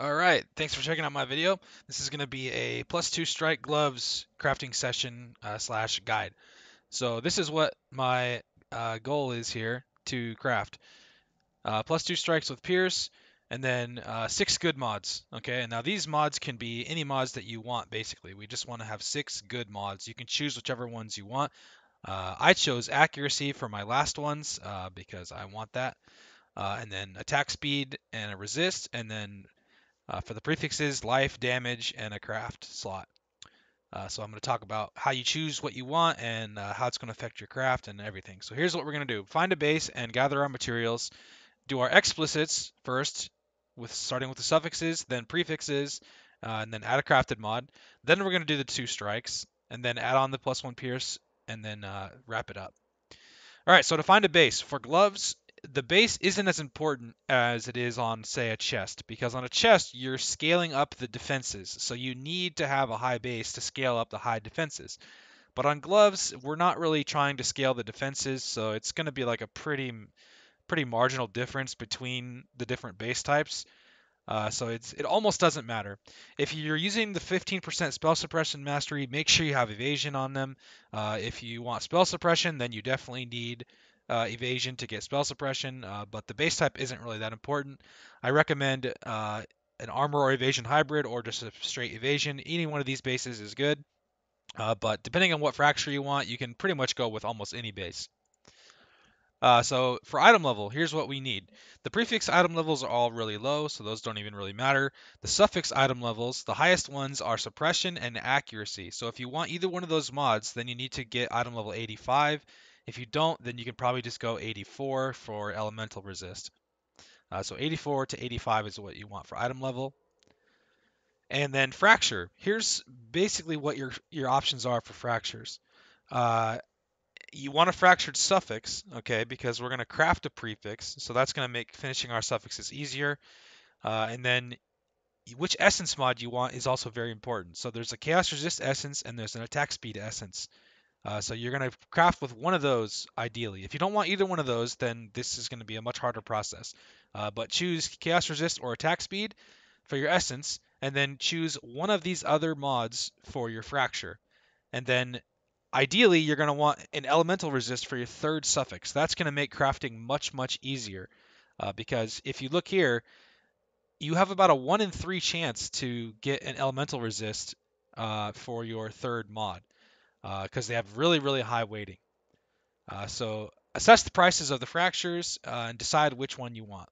Alright, thanks for checking out my video. This is going to be a +2 strike gloves crafting session slash guide. So this is what my goal is here to craft. +2 strikes with Pierce, and then 6 good mods. Okay, and now these mods can be any mods that you want basically. We just want to have 6 good mods. You can choose whichever ones you want. I chose accuracy for my last ones because I want that. And then attack speed and a resist, and then for the prefixes, life, damage, and a craft slot. So I'm going to talk about how you choose what you want and how it's going to affect your craft and everything. So here's what we're going to do. Find a base and gather our materials. Do our explicits first, starting with the suffixes, then prefixes, and then add a crafted mod. Then we're going to do the 2 strikes, and then add on the +1 pierce, and then wrap it up. All right, so to find a base for gloves, the base isn't as important as it is on, say, a chest, because on a chest you're scaling up the defenses, so you need to have a high base to scale up the high defenses. But on gloves, we're not really trying to scale the defenses, so it's going to be like a pretty marginal difference between the different base types. So it almost doesn't matter. If you're using the 15% spell suppression mastery, make sure you have evasion on them. If you want spell suppression, then you definitely need evasion to get spell suppression, but the base type isn't really that important. I recommend an armor or evasion hybrid or just a straight evasion. Any one of these bases is good, but depending on what fracture you want, you can pretty much go with almost any base. So for item level, here's what we need. The prefix item levels are all really low, so those don't even really matter. The suffix item levels, the highest ones are suppression and accuracy. So if you want either one of those mods, then you need to get item level 85. If you don't, then you can probably just go 84 for elemental resist. So 84 to 85 is what you want for item level. And then fracture. Here's basically what your options are for fractures. You want a fractured suffix, okay, because we're going to craft a prefix, so that's going to make finishing our suffixes easier. And then which essence mod you want is also very important. So there's a chaos resist essence and there's an attack speed essence. So you're going to craft with one of those ideally. If you don't want either one of those, then this is going to be a much harder process. But choose chaos resist or attack speed for your essence, and then choose one of these other mods for your fracture. And then ideally, you're going to want an elemental resist for your third suffix. That's going to make crafting much easier. Because if you look here, you have about a 1 in 3 chance to get an elemental resist for your third mod. Because they have really high weighting. So assess the prices of the fractures and decide which one you want.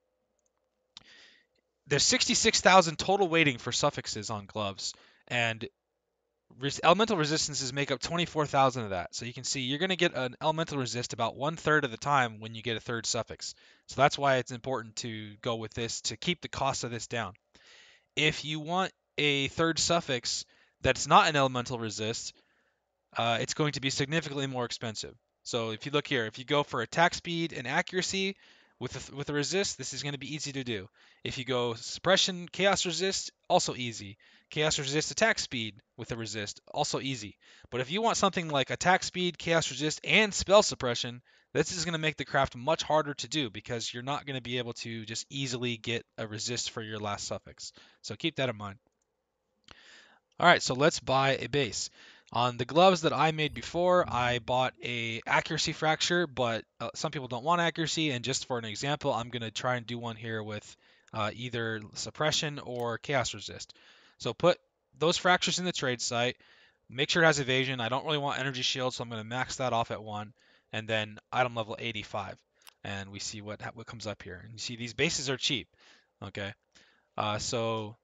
There's 66,000 total weighting for suffixes on gloves, and elemental resistances make up 24,000 of that. So you can see you're going to get an elemental resist about 1/3 of the time when you get a third suffix. So that's why it's important to go with this to keep the cost of this down. If you want a third suffix that's not an elemental resist, it's going to be significantly more expensive. So if you look here, if you go for attack speed and accuracy with a resist, this is going to be easy to do. If you go suppression, chaos resist, also easy. Chaos resist attack speed with a resist, also easy. But if you want something like attack speed, chaos resist, and spell suppression, this is going to make the craft much harder to do because you're not going to be able to just easily get a resist for your last suffix. So keep that in mind. All right, so let's buy a base. On the gloves that I made before, I bought a accuracy fracture, but some people don't want accuracy, and just for an example, I'm going to try and do one here with either suppression or chaos resist. So put those fractures in the trade site, make sure it has evasion. I don't really want energy shield, so I'm going to max that off at 1, and then item level 85. And we see what comes up here. And you see these bases are cheap, okay? So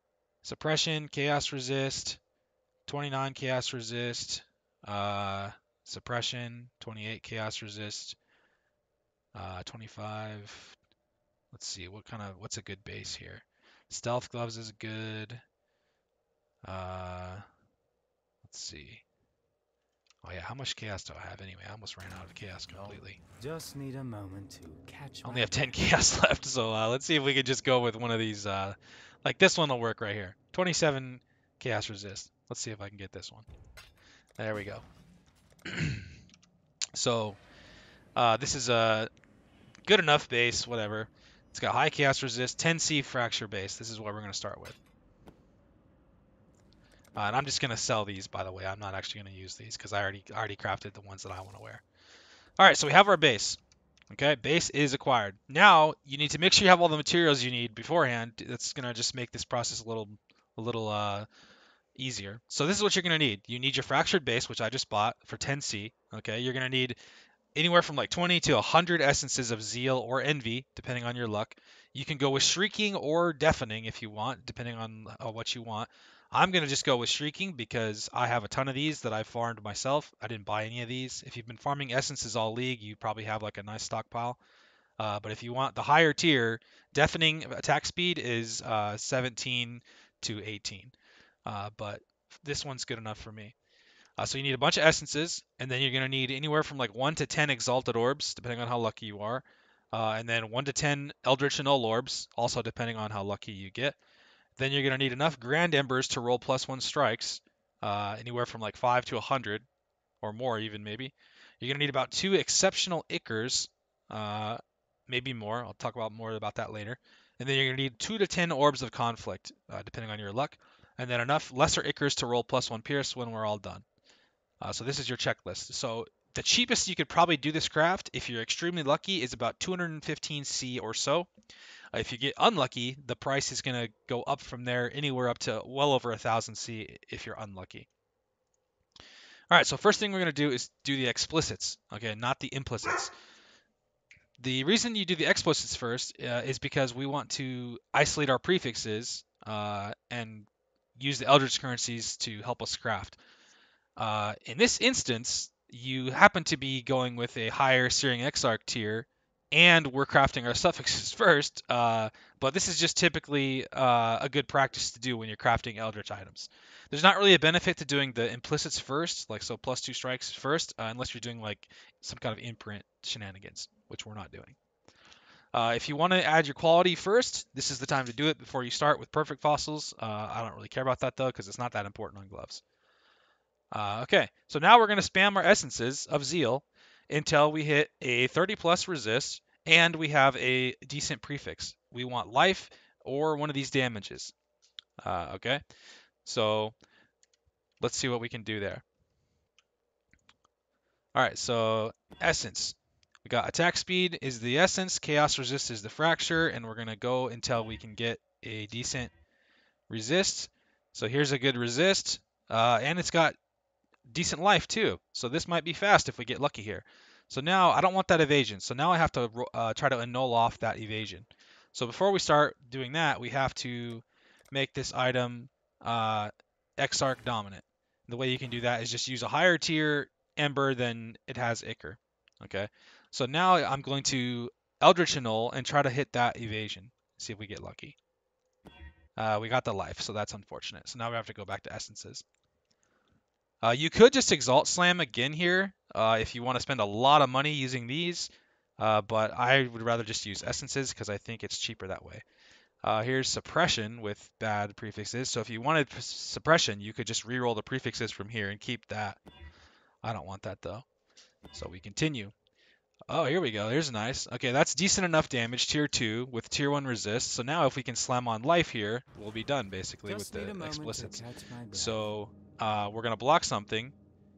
suppression, chaos resist, 29 chaos resist, suppression, 28 chaos resist, 25. Let's see what's a good base here. Stealth gloves is good. Let's see. Oh yeah, how much chaos do I have anyway? I almost ran out of chaos completely. Just need a moment to catch I only my have 10 breath. chaos left, so let's see if we could just go with one of these. Like this one will work right here. 27 chaos resist. Let's see if I can get this one. There we go. So this is a good enough base, whatever. It's got high chaos resist, 10C fracture base. This is what we're going to start with. And I'm just gonna sell these, by the way. I'm not actually gonna use these because I already crafted the ones that I want to wear. All right, so we have our base. Okay, base is acquired. Now you need to make sure you have all the materials you need beforehand. That's gonna just make this process a little easier. So this is what you're gonna need. You need your fractured base, which I just bought for 10C. Okay, you're gonna need anywhere from like 20 to 100 essences of zeal or envy, depending on your luck. You can go with shrieking or deafening if you want, depending on what you want. I'm going to just go with shrieking because I have a ton of these that I farmed myself. I didn't buy any of these. If you've been farming essences all league, you probably have like a nice stockpile. But if you want the higher tier, deafening attack speed is 17 to 18. But this one's good enough for me. So you need a bunch of essences, and then you're going to need anywhere from like 1 to 10 exalted orbs, depending on how lucky you are. And then 1 to 10 eldritch and null orbs, also depending on how lucky you get. Then you're going to need enough grand embers to roll +1 strikes, anywhere from like 5 to 100, or more even maybe. You're going to need about 2 exceptional Ichors, uh, maybe more. I'll talk about more about that later. And then you're going to need 2 to 10 orbs of conflict, depending on your luck. And then enough lesser Ichors to roll +1 pierce when we're all done. So this is your checklist. So the cheapest you could probably do this craft, if you're extremely lucky, is about 215C or so. If you get unlucky, the price is going to go up from there, anywhere up to well over 1000C if you're unlucky. All right, so first thing we're going to do is do the explicits, okay, not the implicits. The reason you do the explicits first is because we want to isolate our prefixes and use the Eldritch currencies to help us craft. In this instance, you happen to be going with a higher Searing Exarch tier, and we're crafting our suffixes first, but this is just typically a good practice to do when you're crafting Eldritch items. There's not really a benefit to doing the implicits first, like so +2 strikes first, unless you're doing like some kind of imprint shenanigans, which we're not doing. If you want to add your quality first, this is the time to do it before you start with perfect fossils. I don't really care about that though, because it's not that important on gloves. Okay, so now we're going to spam our essences of zeal until we hit a 30 plus resist and we have a decent prefix. We want life or one of these damages. Okay, so let's see what we can do there. All right, so essence. We got attack speed is the essence, chaos resist is the fracture, and we're going to go until we can get a decent resist. So here's a good resist, and it's got decent life too. So this might be fast if we get lucky here. So now I don't want that evasion. So now I have to try to annul off that evasion. So before we start doing that, we have to make this item Exarch dominant. The way you can do that is just use a higher tier ember than it has Ichor. Okay. So now I'm going to Eldritch Annul and try to hit that evasion. See if we get lucky. We got the life, so that's unfortunate. So now we have to go back to essences. You could just Exalt Slam again here if you want to spend a lot of money using these, but I would rather just use Essences because I think it's cheaper that way. Here's Suppression with bad prefixes, so if you wanted Suppression, you could just reroll the prefixes from here and keep that. I don't want that though, so we continue. Oh, here we go. Here's nice. Okay, that's decent enough damage, tier 2, with tier 1 resist. So now if we can slam on life here, we'll be done basically with Just need the a moment to explicits. catch my breath. So we're gonna block something.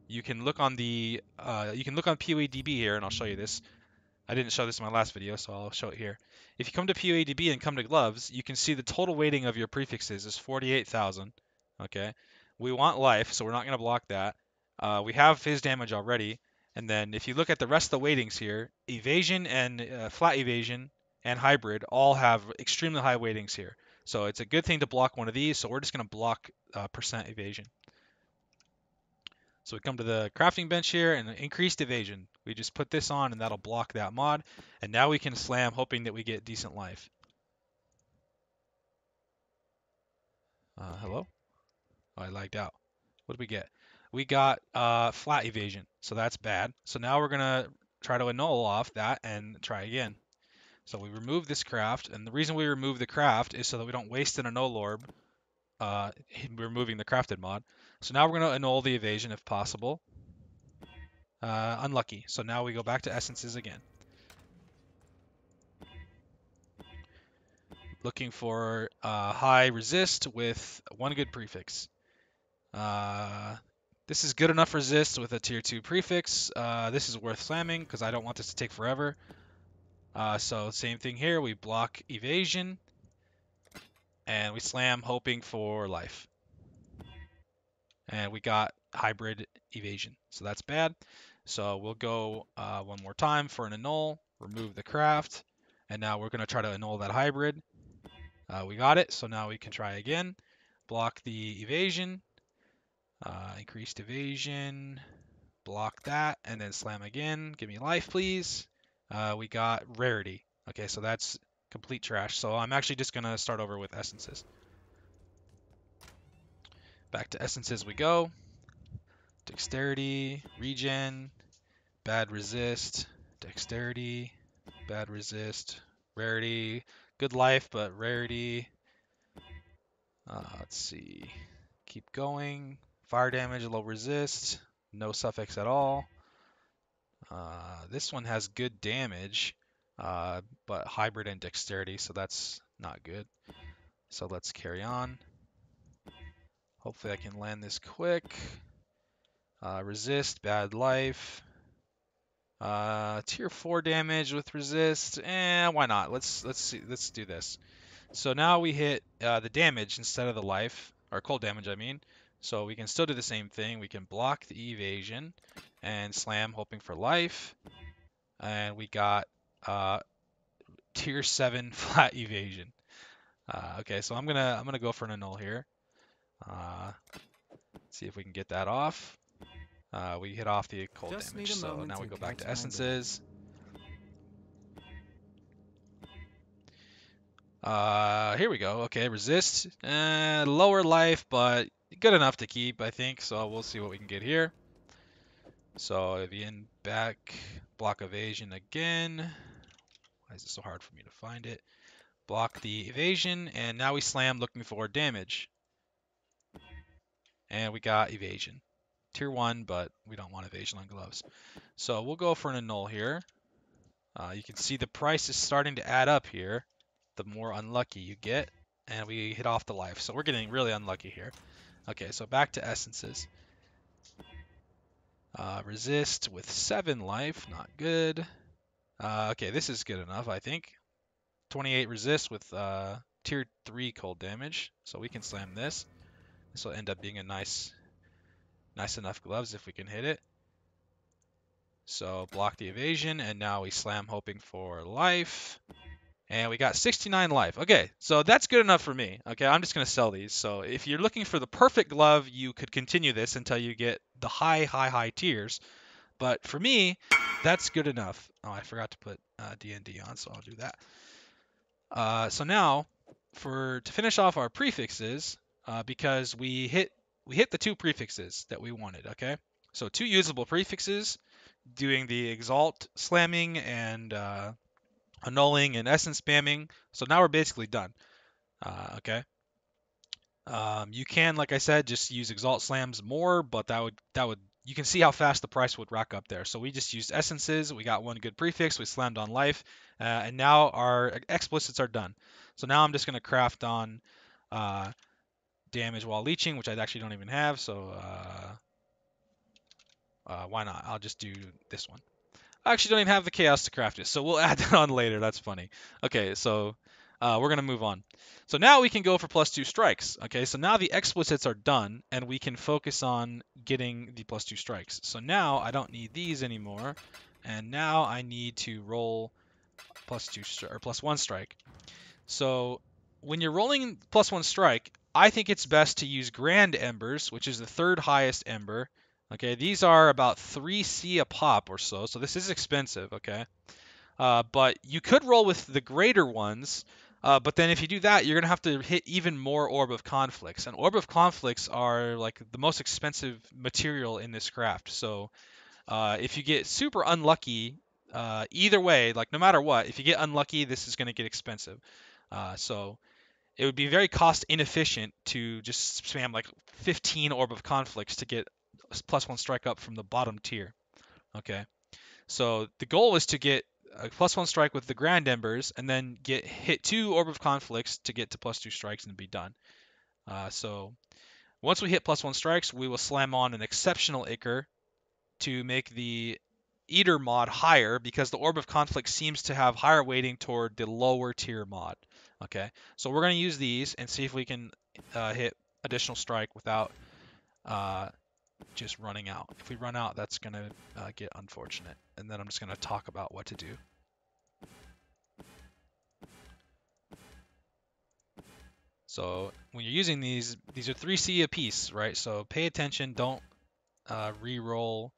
You can look on the PoEDB here, and I'll show you this. I didn't show this in my last video, so I'll show it here. If you come to PoEDB and come to gloves, you can see the total weighting of your prefixes is 48,000. Okay, we want life, so we're not gonna block that. We have his damage already, and then if you look at the rest of the weightings here, evasion and flat evasion and hybrid all have extremely high weightings here. So it's a good thing to block one of these. So we're just gonna block percent evasion. So we come to the crafting bench here and increased evasion. We just put this on and that'll block that mod. And now we can slam hoping that we get decent life. Hello? Oh, I lagged out. What did we get? We got flat evasion, so that's bad. So now we're gonna try to annul off that and try again. So we remove this craft, and the reason we remove the craft is so that we don't waste an annul orb removing the crafted mod. So now we're gonna annul the evasion if possible. Unlucky. So now we go back to essences again. Looking for high resist with one good prefix. Uh, this is good enough resist with a tier 2 prefix. This is worth slamming because I don't want this to take forever. So same thing here. We block evasion and we slam hoping for life. And we got hybrid evasion, so that's bad. So we'll go one more time for an annul, remove the craft, and now we're going to try to annul that hybrid. We got it, so now we can try again. Block the evasion, increased evasion, block that, and then slam again. Give me life, please. We got rarity. Okay, so that's complete trash. So I'm actually just going to start over with essences. Back to essences we go. Dexterity, regen, bad resist, dexterity, bad resist, rarity, good life, but rarity. Let's see. Keep going. Fire damage, low resist, no suffix at all. This one has good damage, but hybrid and dexterity, so that's not good. So let's carry on. Hopefully I can land this quick. Resist, bad life. Tier 4 damage with resist. Why not? Let's do this. So now we hit the damage instead of the life, or cold damage, I mean. So we can still do the same thing. We can block the evasion and slam, hoping for life. And we got tier 7 flat evasion. Okay, so I'm gonna go for an annul here. See if we can get that off. We hit off the cold Just damage, need a so moment now we to go back catch to my essences. Here we go. Okay, resist. Lower life, but good enough to keep, I think. So we'll see what we can get here. So evasion back, block evasion again. Why is it so hard for me to find it? Block the evasion, and now we slam looking for damage. And we got evasion. Tier 1, but we don't want evasion on gloves. So we'll go for an annul here. You can see the price is starting to add up here, the more unlucky you get, and we hit off the life. So we're getting really unlucky here. Okay, so back to essences. Resist with 7 life, not good. Okay, this is good enough, I think. 28 resist with tier 3 cold damage, so we can slam this. This will end up being a nice enough gloves if we can hit it. So block the evasion, and now we slam hoping for life. And we got 69 life. Okay, so that's good enough for me. Okay, I'm just going to sell these. So if you're looking for the perfect glove, you could continue this until you get the high tiers. But for me, that's good enough. Oh, I forgot to put D&D on, so I'll do that. So now, to finish off our prefixes, because we hit the 2 prefixes that we wanted, okay? So 2 usable prefixes, doing the exalt slamming and annulling and essence spamming. So now we're basically done. Okay. You can, like I said, just use exalt slams more, but that would you can see how fast the price would rack up there. So we just used essences. We got one good prefix. We slammed on life, and now our explicits are done. So now I'm just going to craft on damage while leeching, which I actually don't even have. So why not? I'll just do this one. I actually don't even have the chaos to craft it, so we'll add that on later. That's funny. Okay, so we're gonna move on. So now we can go for +2 strikes. Okay, so now the explicits are done, and we can focus on getting the +2 strikes. So now I don't need these anymore, and now I need to roll +2 or +1 strike. So when you're rolling +1 strike, I think it's best to use Grand Embers, which is the 3rd highest ember. Okay, these are about 3C a pop or so this is expensive, okay? But you could roll with the greater ones, but then if you do that, you're going to have to hit even more Orb of Conflicts. And Orb of Conflicts are like the most expensive material in this craft. So if you get super unlucky, either way, like no matter what, if you get unlucky, this is going to get expensive. So it would be very cost inefficient to just spam like 15 Orb of Conflicts to get +1 strike up from the bottom tier. Okay, so the goal is to get a +1 strike with the Grand Embers, and then hit 2 Orb of Conflicts to get to +2 strikes and be done. So Once we hit +1 strikes, we will slam on an Exceptional Ichor to make the Eater mod higher because the Orb of Conflict seems to have higher weighting toward the lower tier mod. Okay, so we're going to use these and see if we can hit additional strike without just running out. If we run out, that's going to get unfortunate. And then I'm just going to talk about what to do. So when you're using these are 3C a piece, right? So pay attention. Don't re-roll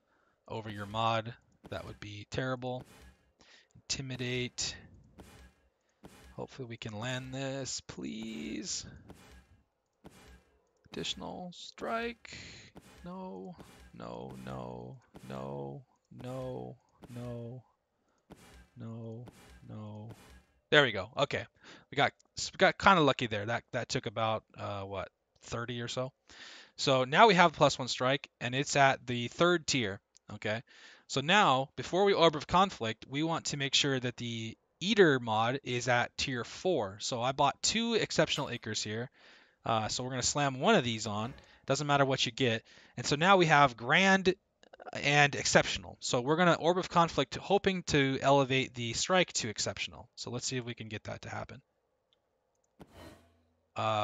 over your mod. That would be terrible. Intimidate. Hopefully we can land this, please. Additional strike. No, no, no, no, no, no, no, no. There we go. Okay, we got kind of lucky there. That took about what 30 or so. So now we have +1 strike, and it's at the 3rd tier. Okay, so now before we Orb of Conflict, we want to make sure that the Eater mod is at tier 4. So I bought 2 Exceptional Ichors here. So we're going to slam one of these on. Doesn't matter what you get. And so now we have Grand and Exceptional. So we're going to Orb of Conflict hoping to elevate the strike to Exceptional. So let's see if we can get that to happen.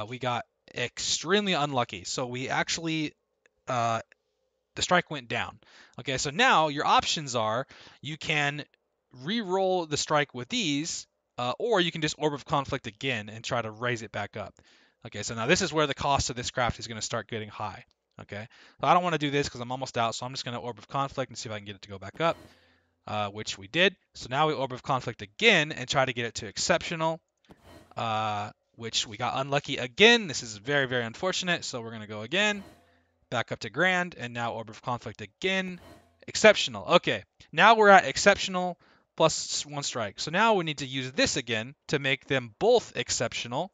We got extremely unlucky. So we actually, the strike went down. Okay, so now your options are you can re-roll the strike with these, or you can just Orb of Conflict again and try to raise it back up. Okay, so now this is where the cost of this craft is going to start getting high. Okay, so I don't want to do this because I'm almost out, so I'm just going to Orb of Conflict and see if I can get it to go back up, which we did. So now we Orb of Conflict again and try to get it to Exceptional, which we got unlucky again. This is very, very unfortunate, so we're going to go again, back up to Grand, and now Orb of Conflict again. Exceptional. Okay, now we're at Exceptional +1 strike. So now we need to use this again to make them both Exceptional.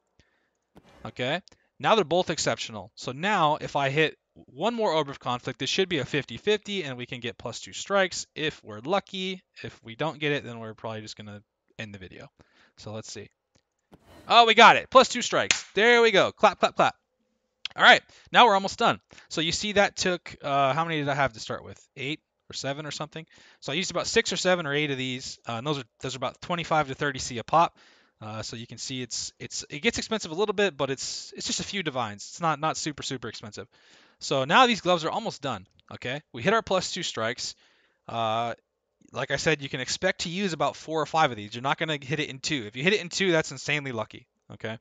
Okay, now they're both Exceptional. So now if I hit one more Orb of Conflict, this should be a 50-50, and we can get +2 strikes if we're lucky. If we don't get it, then we're probably just going to end the video. So let's see. Oh, we got it. +2 strikes. There we go. Clap, clap, clap. All right, now we're almost done. So you see that took, how many did I have to start with? 8 or 7 or something? So I used about 6 or 7 or 8 of these, and those are about 25 to 30 C a pop. So you can see it gets expensive a little bit, but it's just a few divines. It's not super expensive. So now these gloves are almost done. Okay, we hit our +2 strikes. Like I said, you can expect to use about 4 or 5 of these. You're not going to hit it in 2. If you hit it in 2, that's insanely lucky. Okay.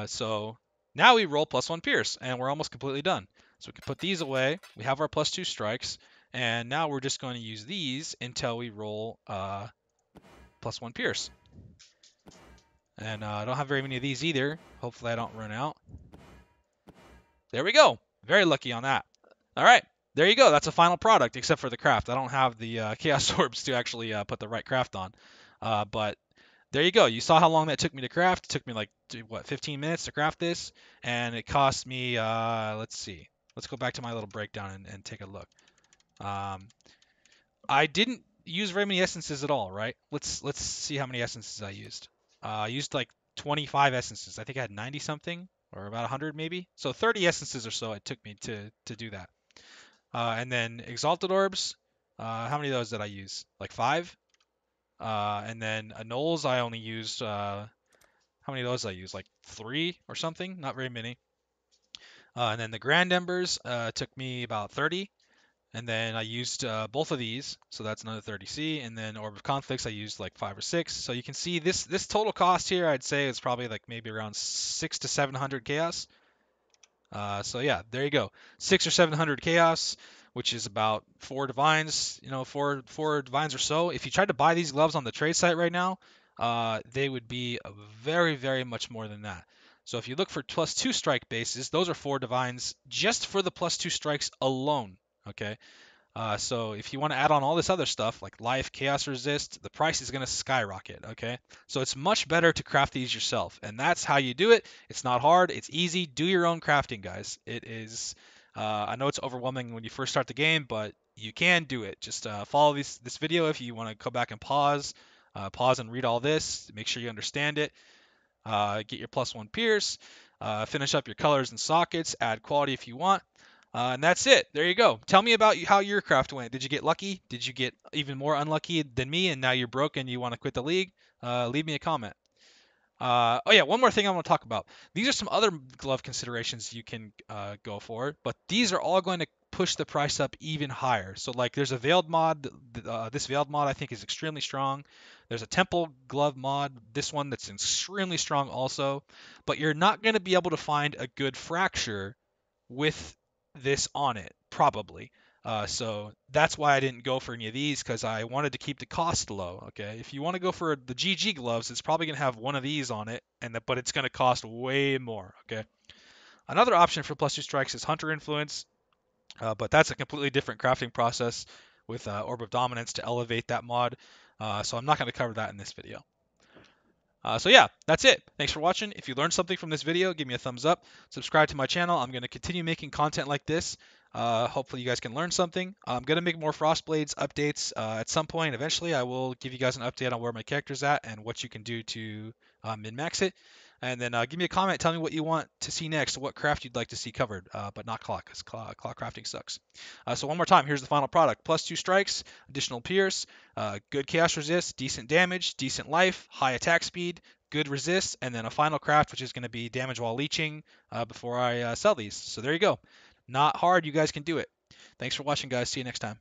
So now we roll +1 pierce, and we're almost completely done. So we can put these away. We have our +2 strikes, and now we're just going to use these until we roll +1 pierce. And I don't have very many of these either. Hopefully I don't run out. There we go. Very lucky on that. All right. There you go. That's a final product, except for the craft. I don't have the Chaos Orbs to actually put the right craft on. But there you go. You saw how long that took me to craft. It took me like, 15 minutes to craft this. And it cost me, let's see. Let's go back to my little breakdown and take a look. I didn't use very many essences at all, right? Let's see how many essences I used. I used like 25 essences. I think I had 90 something, or about 100 maybe. So 30 essences or so it took me to do that. And then Exalted Orbs, how many of those did I use? Like 5? And then Anoles, I only used, how many of those did I use? Like 3 or something? Not very many. And then the Grand Embers took me about 30. And then I used both of these, so that's another 30C. And then Orb of Conflicts, I used like 5 or 6. So you can see this total cost here, I'd say is probably like maybe around 600 to 700 chaos. So yeah, there you go. 600 or 700 chaos, which is about 4 divines, four divines or so. If you tried to buy these gloves on the trade site right now, they would be very much more than that. So if you look for +2 strike bases, those are 4 divines just for the +2 strikes alone. Okay. So if you want to add on all this other stuff like life, chaos resist, the price is going to skyrocket. Okay. So it's much better to craft these yourself. And that's how you do it. It's not hard. It's easy. Do your own crafting, guys. It is, I know it's overwhelming when you first start the game, but you can do it. Just follow this video if you want to go back and pause and read all this. Make sure you understand it. Get your +1 pierce. Finish up your colors and sockets, add quality if you want. And that's it. There you go. Tell me about how your craft went. Did you get lucky? Did you get even more unlucky than me and now you're broke and you want to quit the league? Leave me a comment. Oh yeah, one more thing I want to talk about. These are some other glove considerations you can go for, but these are all going to push the price up even higher. So like, there's a veiled mod. This veiled mod I think is extremely strong. There's a temple glove mod. This one that's extremely strong also. But you're not going to be able to find a good fracture with this on it, probably. So that's why I didn't go for any of these because I wanted to keep the cost low. Okay, if you want to go for the GG gloves, it's probably gonna have one of these on it, but it's gonna cost way more. Okay, another option for plus two strikes is Hunter Influence, but that's a completely different crafting process with Orb of Dominance to elevate that mod. So I'm not gonna cover that in this video. So yeah, that's it. Thanks for watching. If you learned something from this video, give me a thumbs up. Subscribe to my channel. I'm going to continue making content like this. Hopefully you guys can learn something. I'm going to make more Frostblades updates at some point. Eventually, I will give you guys an update on where my character's at and what you can do to min-max it. And then give me a comment. Tell me what you want to see next, what craft you'd like to see covered, but not clock, because clock crafting sucks. So one more time, here's the final product. Plus two strikes, additional pierce, good chaos resist, decent damage, decent life, high attack speed, good resist, and then a final craft, which is going to be damage while leeching before I sell these. So there you go. Not hard. You guys can do it. Thanks for watching, guys. See you next time.